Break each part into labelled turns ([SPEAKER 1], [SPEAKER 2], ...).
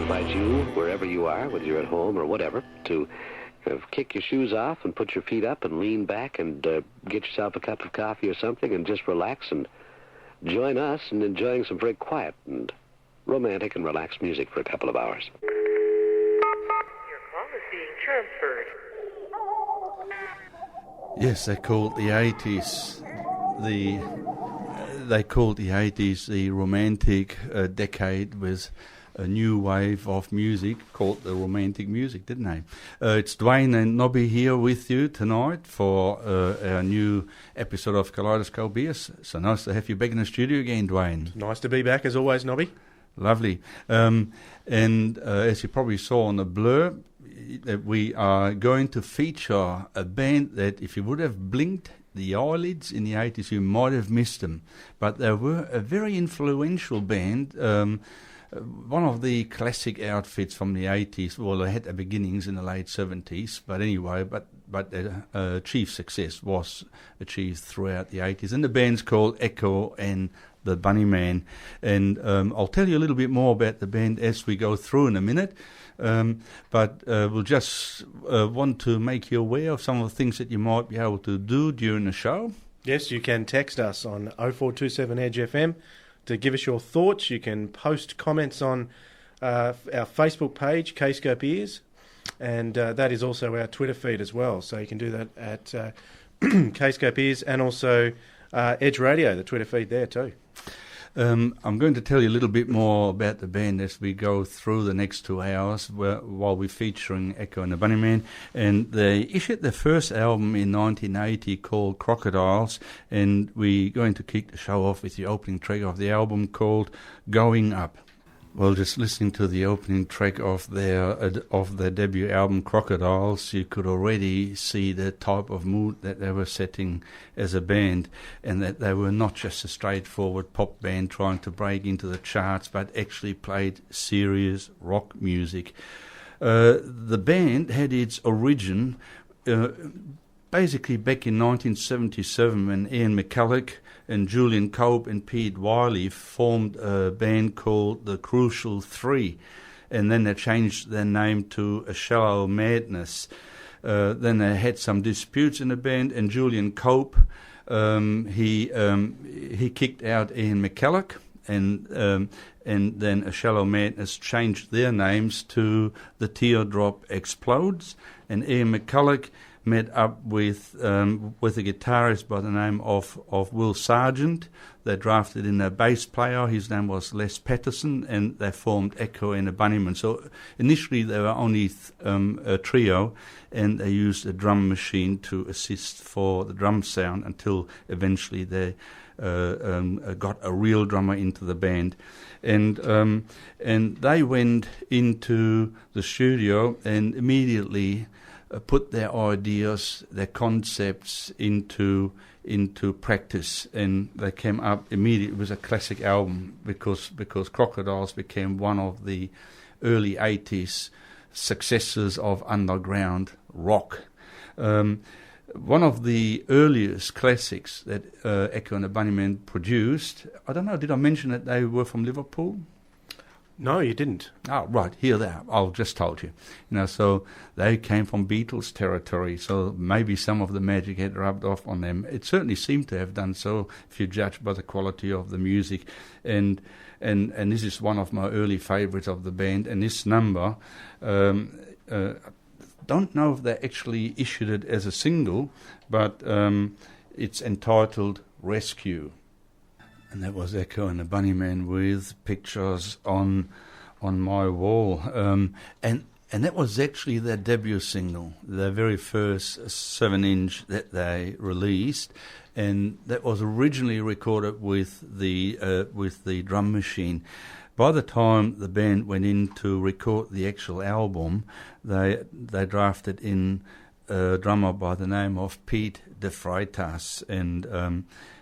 [SPEAKER 1] invite you, wherever you are, whether you're at home or whatever, to kick your shoes off and put your feet up and lean back and get yourself a cup of coffee or something and just relax and join us in enjoying some very quiet and romantic and relaxed music for a couple of hours.
[SPEAKER 2] Your call is being transferred.
[SPEAKER 3] Yes, they called the 80s the romantic decade with a new wave of music called the romantic music, didn't they? It's Dwayne and Nobby here with you tonight for our new episode of Kaleidocast Beers. So nice to have you back in the studio again, Dwayne.
[SPEAKER 4] Nice to be back as always, Nobby.
[SPEAKER 3] Lovely. And as you probably saw on the blur, we are going to feature a band that if you would have blinked the eyelids in the 80s, you might have missed them. But they were a very influential band. One of the classic outfits from the 80s. Well, they had their beginnings in the late 70s, but anyway, but their chief success was achieved throughout the 80s. And the band's called Echo and the Bunnymen. And I'll tell you a little bit more about the band as we go through in a minute. But we'll just want to make you aware of some of the things that you might be able to do during the show. Yes,
[SPEAKER 4] you can text us on 0427 Edge FM to give us your thoughts. You can post comments on our Facebook page, Kaleidocast Ears, and that is also our Twitter feed as well. So you can do that at Kaleidocast Ears and also Edge Radio, the Twitter feed there too.
[SPEAKER 3] I'm going to tell you a little bit more about the band as we go through the next 2 hours while we're featuring Echo and the Bunnymen. And they issued their first album in 1980 called Crocodiles, and we're going to kick the show off with the opening track of the album called Going Up. Well, just listening to the opening track of their debut album, Crocodiles, you could already see the type of mood that they were setting as a band, and that they were not just a straightforward pop band trying to break into the charts, but actually played serious rock music. The band had its origin basically back in 1977 when Ian McCulloch and Julian Cope and Pete Wiley formed a band called the Crucial Three, and then they changed their name to A Shallow Madness. Then they had some disputes in the band, and Julian Cope he kicked out Ian McCulloch, and then A Shallow Madness changed their names to The Teardrop Explodes, and Ian McCulloch met up with a guitarist by the name of Will Sargent. They drafted in a bass player. His name was Les Patterson, and they formed Echo and the Bunnymen. So initially they were only a trio, and they used a drum machine to assist for the drum sound until eventually they got a real drummer into the band. And they went into the studio and immediately put their ideas, their concepts into practice, and they came up immediately. It was a classic album because Crocodiles became one of the early 80s successors of underground rock. One of the earliest classics that Echo and the Bunnymen produced, I don't know, did I mention that they were from Liverpool?
[SPEAKER 4] No, you didn't.
[SPEAKER 3] Oh, right, here they are. I'll just told you. So they came from Beatles territory, so maybe some of the magic had rubbed off on them. It certainly seemed to have done so if you judge by the quality of the music. And this is one of my early favourites of the band, and this number, don't know if they actually issued it as a single, but it's entitled Rescue. And that was Echo and the Bunnymen with Pictures on My Wall. And that was actually their debut single, their very first 7-inch that they released. And that was originally recorded with the drum machine. By the time the band went in to record the actual album, they drafted in a drummer by the name of Pete De Freitas,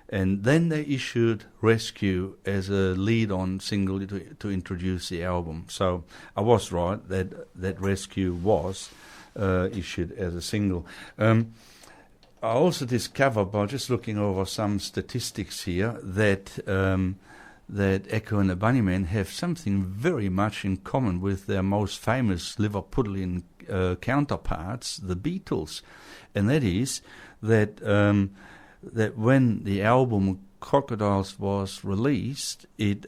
[SPEAKER 3] and then they issued Rescue as a lead-on single to introduce the album. So I was right that Rescue was issued as a single. I also discovered by just looking over some statistics here that that Echo and the Bunnymen have something very much in common with their most famous Liverpudlian counterparts, the Beatles, and that is that that when the album Crocodiles was released, it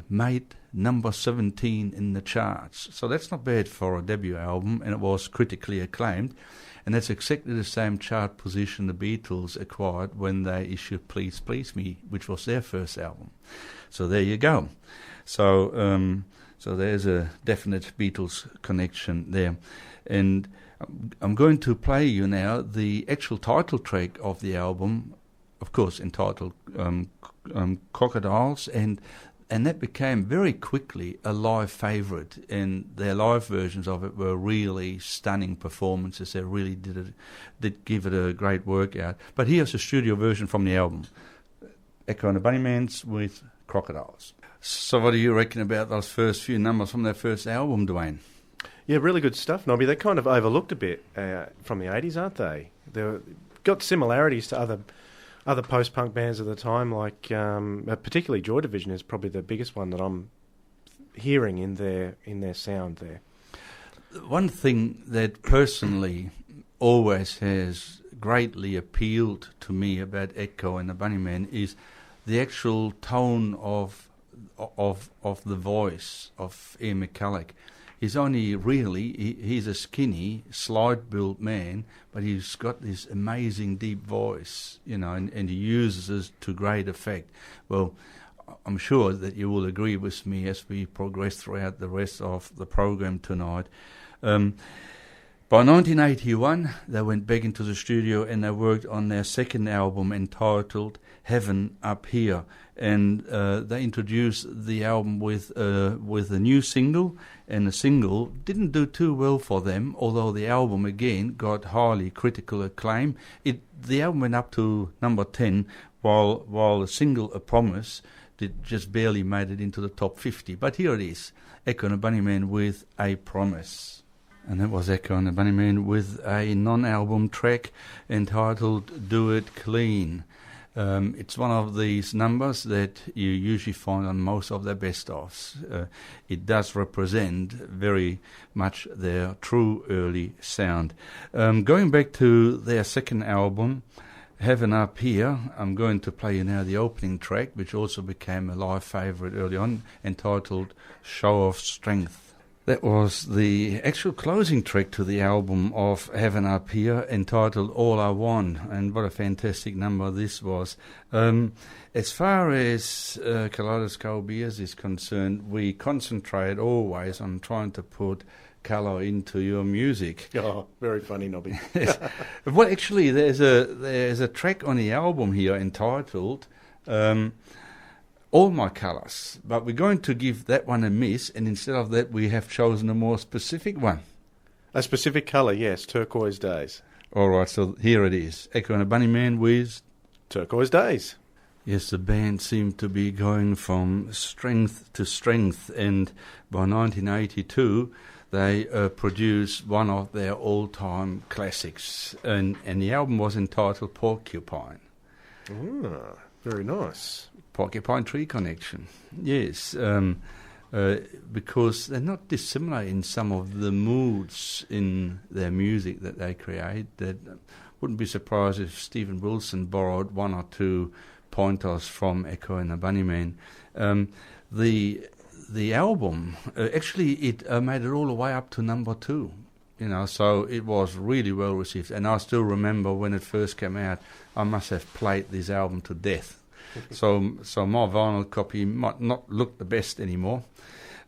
[SPEAKER 3] made number 17 in the charts. So that's not bad for a debut album, and it was critically acclaimed. And that's exactly the same chart position the Beatles acquired when they issued Please Please Me, which was their first album. So there you go. So so there's a definite Beatles connection there. And I'm going to play you now the actual title track of the album, of course entitled Crocodiles, and that became very quickly a live favourite, and their live versions of it were really stunning performances. They really did give it a great workout. But here's a studio version from the album, Echo and the Bunnymens with Crocodiles. So what do you reckon about those first few numbers from their first album, Dwayne?
[SPEAKER 4] Yeah, really good stuff, Nobby. They're kind of overlooked a bit from the 80s, aren't they? They've got similarities to other post-punk bands of the time, like particularly Joy Division is probably the biggest one that I'm hearing in their sound there.
[SPEAKER 3] One thing that personally always has greatly appealed to me about Echo and the Bunnymen is the actual tone of the voice of Ian McCulloch. He's only really, he's a skinny, slide-built man, but he's got this amazing deep voice, you know, and he uses it to great effect. Well, I'm sure that you will agree with me as we progress throughout the rest of the program tonight. By 1981, they went back into the studio and they worked on their second album entitled Heaven Up Here. And they introduced the album with a new single, and the single didn't do too well for them, although the album again got highly critical acclaim. The album went up to number 10, while the single A Promise just barely made it into the top 50. But here it is, Echo and the Bunnymen with A Promise. And that was Echo and the Bunnymen with a non-album track entitled Do It Clean. It's one of these numbers that you usually find on most of their best-ofs. It does represent very much their true early sound. Going back to their second album, Heaven Up Here, I'm going to play you now the opening track, which also became a live favourite early on, entitled Show of Strength. That was the actual closing track to the album of Heaven Up Here, entitled All I Want, and what a fantastic number this was. As far as Kaleidocast Beers is concerned, we concentrate always on trying to put colour into your music.
[SPEAKER 4] Oh, very funny, Nobby.
[SPEAKER 3] Well, actually, there's a track on the album here entitled All My Colours, but we're going to give that one a miss, and instead of that we have chosen a more specific one.
[SPEAKER 4] A specific colour, yes, Turquoise Days.
[SPEAKER 3] All right, so here it is, Echo and the Bunnymen with
[SPEAKER 4] Turquoise Days.
[SPEAKER 3] Yes, the band seemed to be going from strength to strength, and by 1982 they produced one of their all-time classics, and the album was entitled Porcupine.
[SPEAKER 4] Ah, very nice.
[SPEAKER 3] Porcupine Tree Connection, yes, because they're not dissimilar in some of the moods in their music that they create. That wouldn't be surprised if Stephen Wilson borrowed one or two pointers from Echo and the Bunnymen. The album actually it made it all the way up to number 2. You know, so it was really well received, and I still remember when it first came out. I must have played this album to death. So my vinyl copy might not look the best anymore,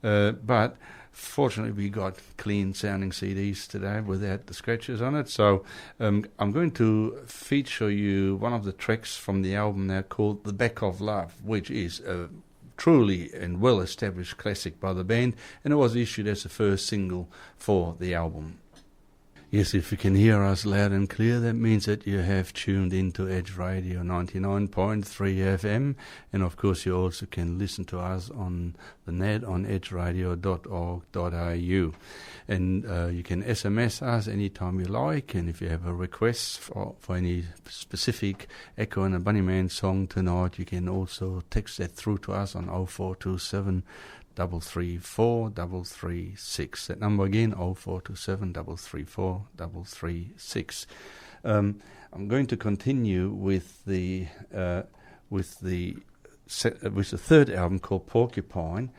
[SPEAKER 3] but fortunately we got clean sounding CDs today without the scratches on it. So I'm going to feature you one of the tracks from the album now called The Back of Love, which is a truly and well established classic by the band, and it was issued as the first single for the album. Yes, if you can hear us loud and clear, that means that you have tuned into Edge Radio 99.3 FM. And of course, you also can listen to us on the net on edgeradio.org.au. And you can SMS us anytime you like. And if you have a request for any specific Echo and the Bunnymen song tonight, you can also text that through to us on 0427 334 336. That number again, 0427 334 336. I'm going to continue with the third album called Porcupine,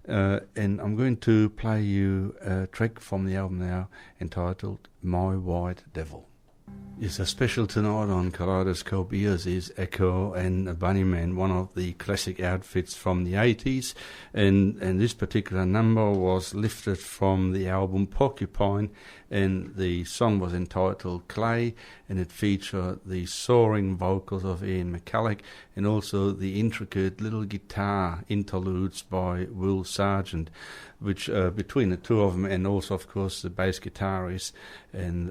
[SPEAKER 3] and I'm going to play you a track from the album now entitled My White Devil. Yes, a special tonight on Kaleidoscope Ears is Echo and the Bunnymen, one of the classic outfits from the 80s, and this particular number was lifted from the album Porcupine, and the song was entitled Clay, and it featured the soaring vocals of Ian McCulloch and also the intricate little guitar interludes by Will Sargent, which between the two of them, and also of course the bass guitarist and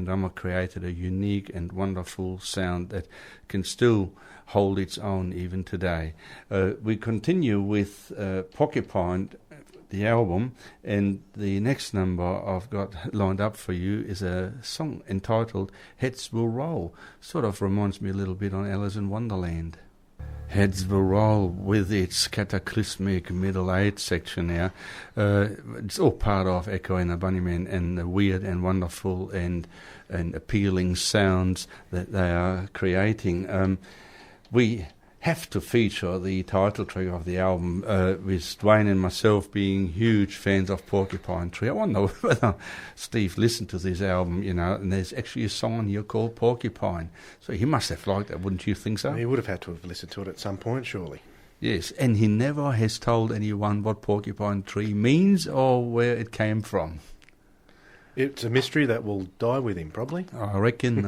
[SPEAKER 3] drummer, created a unique and wonderful sound that can still hold its own even today. We continue with Porcupine, the album, and the next number I've got lined up for you is a song entitled Heads Will Roll. Sort of reminds me a little bit on Alice in Wonderland. Heads Will Roll, with its cataclysmic Middle Age section now. It's all part of Echo and the Bunnymen and the weird and wonderful and appealing sounds that they are creating. We have to feature the title track of the album, with Dwayne and myself being huge fans of Porcupine Tree. I wonder whether Steve listened to this album, and there's actually a song on here called Porcupine. So he must have liked that, wouldn't you think so?
[SPEAKER 4] He would have had to have listened to it at some point, surely.
[SPEAKER 3] Yes, and he never has told anyone what Porcupine Tree means or where it came from.
[SPEAKER 4] It's a mystery that will die with him, probably.
[SPEAKER 3] I reckon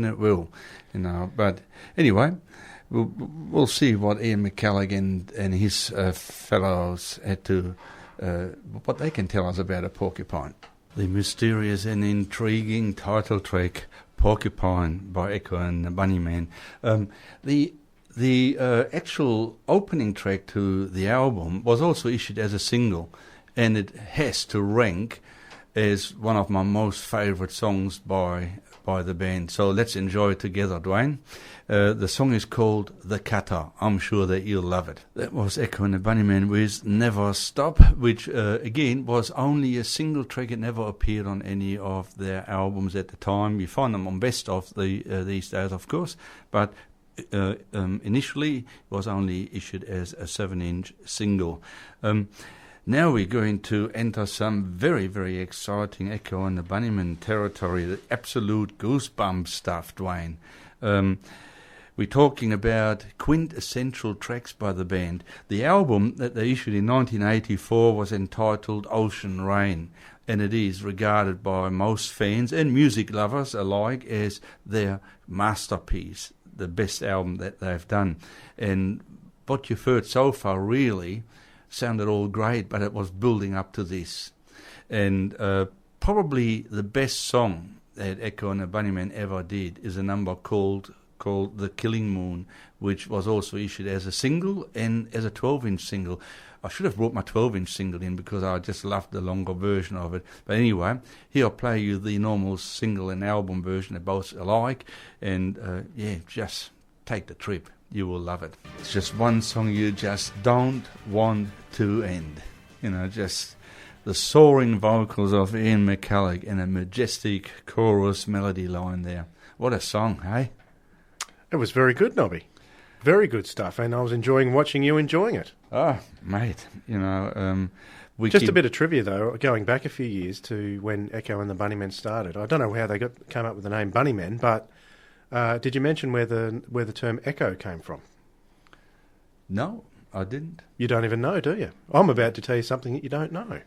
[SPEAKER 3] it will. But anyway, we'll see what Ian McCulloch and his fellows had to, what they can tell us about a porcupine. The mysterious and intriguing title track, Porcupine, by Echo and the Bunnymen. The actual opening track to the album was also issued as a single, and it has to rank as one of my most favourite songs by the band. So let's enjoy it together, Dwayne. The song is called The Cutter. I'm sure that you'll love it. That was Echo and the Bunnymen with Never Stop, which again was only a single track. It never appeared on any of their albums at the time. You find them on Best of these days, of course, but initially it was only issued as a 7-inch single. Now we're going to enter some very, very exciting Echo and the Bunnymen territory, the absolute goosebump stuff, Dwayne. We're talking about quintessential tracks by the band. The album that they issued in 1984 was entitled Ocean Rain, and it is regarded by most fans and music lovers alike as their masterpiece, the best album that they've done. And what you've heard so far really sounded all great, but it was building up to this. And probably the best song that Echo and the Bunnymen ever did is a number called The Killing Moon, which was also issued as a single and as a 12-inch single. I should have brought my 12-inch single in because I just loved the longer version of it. But anyway, here I'll play you the normal single and album version. They're both alike. And just take the trip. You will love it. It's just one song you just don't want to end. Just the soaring vocals of Ian McCulloch and a majestic chorus melody line there. What a song, hey?
[SPEAKER 4] It was very good, Nobby. Very good stuff, and I was enjoying watching you enjoying it.
[SPEAKER 3] Oh, mate,
[SPEAKER 4] a bit of trivia, though, going back a few years to when Echo and the Bunnymen started. I don't know how they came up with the name Bunnymen, but did you mention where the term echo came from?
[SPEAKER 3] No, I didn't.
[SPEAKER 4] You don't even know, do you? I'm about to tell you something that you don't know,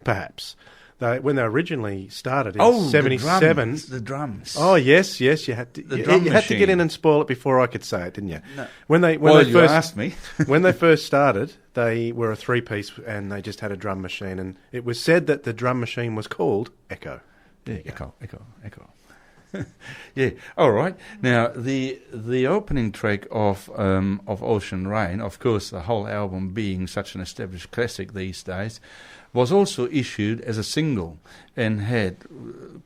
[SPEAKER 4] perhaps. When they originally started in 77...
[SPEAKER 3] the drums.
[SPEAKER 4] Oh, yes, you had to... You had to get in and spoil it before I could say it, didn't you?
[SPEAKER 3] No.
[SPEAKER 4] You
[SPEAKER 3] asked me.
[SPEAKER 4] When they first started, they were a three-piece and they just had a drum machine, and it was said that the drum machine was called Echo.
[SPEAKER 3] Yeah, echo. Yeah, all right. Now, the opening track of Ocean Rain, of course, the whole album being such an established classic these days, was also issued as a single and had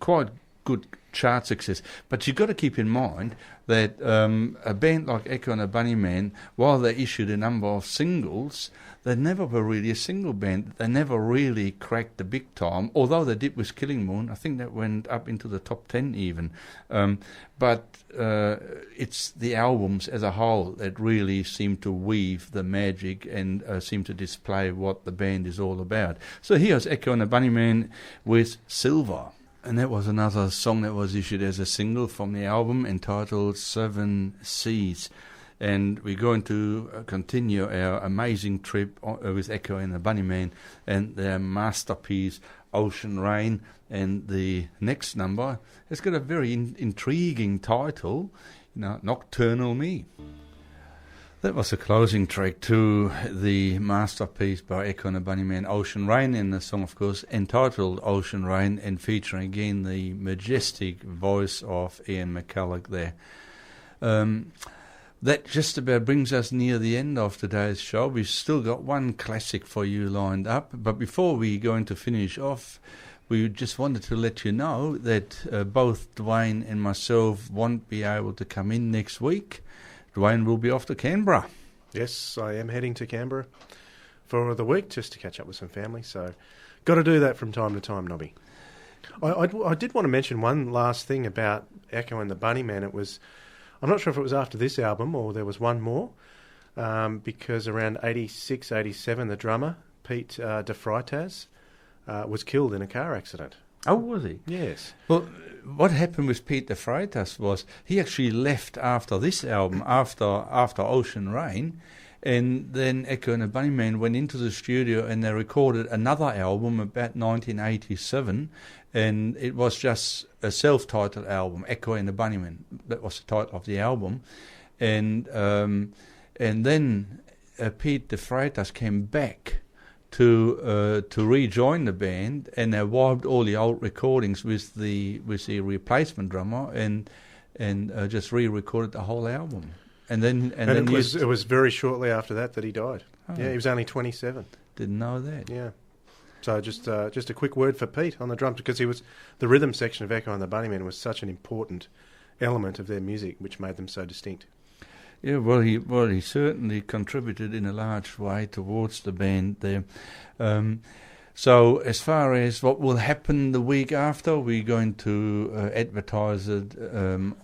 [SPEAKER 3] quite good chart success. But you've got to keep in mind that a band like Echo and the Bunnymen, while they issued a number of singles, they never were really a single band. They never really cracked the big time, although they did with Killing Moon. I think that went up into the top 10 even. But it's the albums as a whole that really seem to weave the magic and seem to display what the band is all about. So here's Echo and the Bunnymen with Silver. And that was another song that was issued as a single from the album entitled Seven Seas. And we're going to continue our amazing trip with Echo and the Bunnymen and their masterpiece, Ocean Rain. And the next number has got a very intriguing title, Nocturnal Me. That was the closing track to the masterpiece by Echo and the Bunnymen, Ocean Rain, and the song, of course, entitled Ocean Rain, and featuring again the majestic voice of Ian McCulloch there. That just about brings us near the end of today's show. We've still got one classic for you lined up, but before we're going to finish off, we just wanted to let you know that both Dwayne and myself won't be able to come in next week. Dwayne will be off to Canberra.
[SPEAKER 4] Yes, I am heading to Canberra for the week just to catch up with some family, so got to do that from time to time, Nobby. I did want to mention one last thing about Echo and the Bunnymen. I'm not sure if it was after this album or there was one more, because around 86, 87, the drummer, Pete de Freitas, was killed in a car accident.
[SPEAKER 3] Oh, was he?
[SPEAKER 4] Yes.
[SPEAKER 3] Well, what happened with Pete de Freitas was he actually left after this album, after Ocean Rain, and then Echo and the Bunnymen went into the studio and they recorded another album about 1987, and it was just a self-titled album, Echo and the Bunnymen. That was the title of the album, and then Pete de Freitas came back to rejoin the band, and they wiped all the old recordings with the replacement drummer and just re-recorded the whole album. And then
[SPEAKER 4] it was very shortly after that he died. Oh. Yeah, he was only 27.
[SPEAKER 3] Didn't know that.
[SPEAKER 4] Yeah. So just a quick word for Pete on the drums, because the rhythm section of Echo and the Bunnymen was such an important element of their music, which made them so distinct.
[SPEAKER 3] Yeah, well, he certainly contributed in a large way towards the band there. So as far as what will happen the week after, we're going to advertise it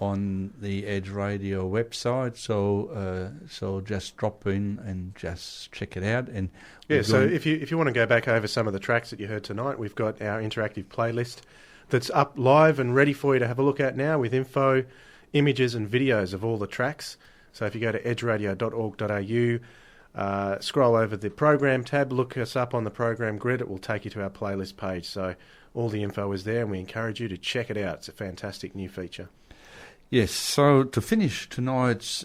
[SPEAKER 3] on the Edge Radio website. So just drop in and just check it out. And
[SPEAKER 4] yeah, so if you want to go back over some of the tracks that you heard tonight, we've got our interactive playlist that's up live and ready for you to have a look at now, with info, images and videos of all the tracks. So if you go to edgeradio.org.au, scroll over the program tab, look us up on the program grid, it will take you to our playlist page. So all the info is there, and we encourage you to check it out. It's a fantastic new feature.
[SPEAKER 3] Yes, so to finish tonight's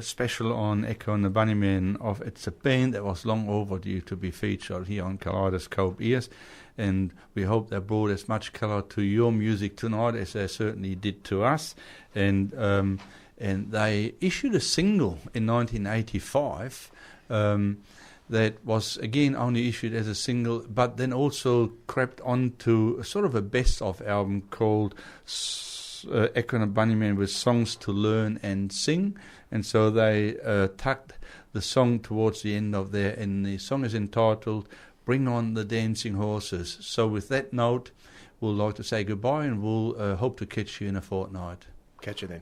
[SPEAKER 3] special on Echo and the Bunnymen, it's a band that was long overdue to be featured here on Kaleidoscope Ears, and we hope they brought as much colour to your music tonight as they certainly did to us. And they issued a single in 1985 that was, again, only issued as a single, but then also crept onto sort of a best-of album called Echo and the Bunnymen with Songs to Learn and Sing. And so they tucked the song towards the end of there, and the song is entitled Bring On the Dancing Horses. So with that note, we'll like to say goodbye, and we'll hope to catch you in a fortnight.
[SPEAKER 4] Catch you then.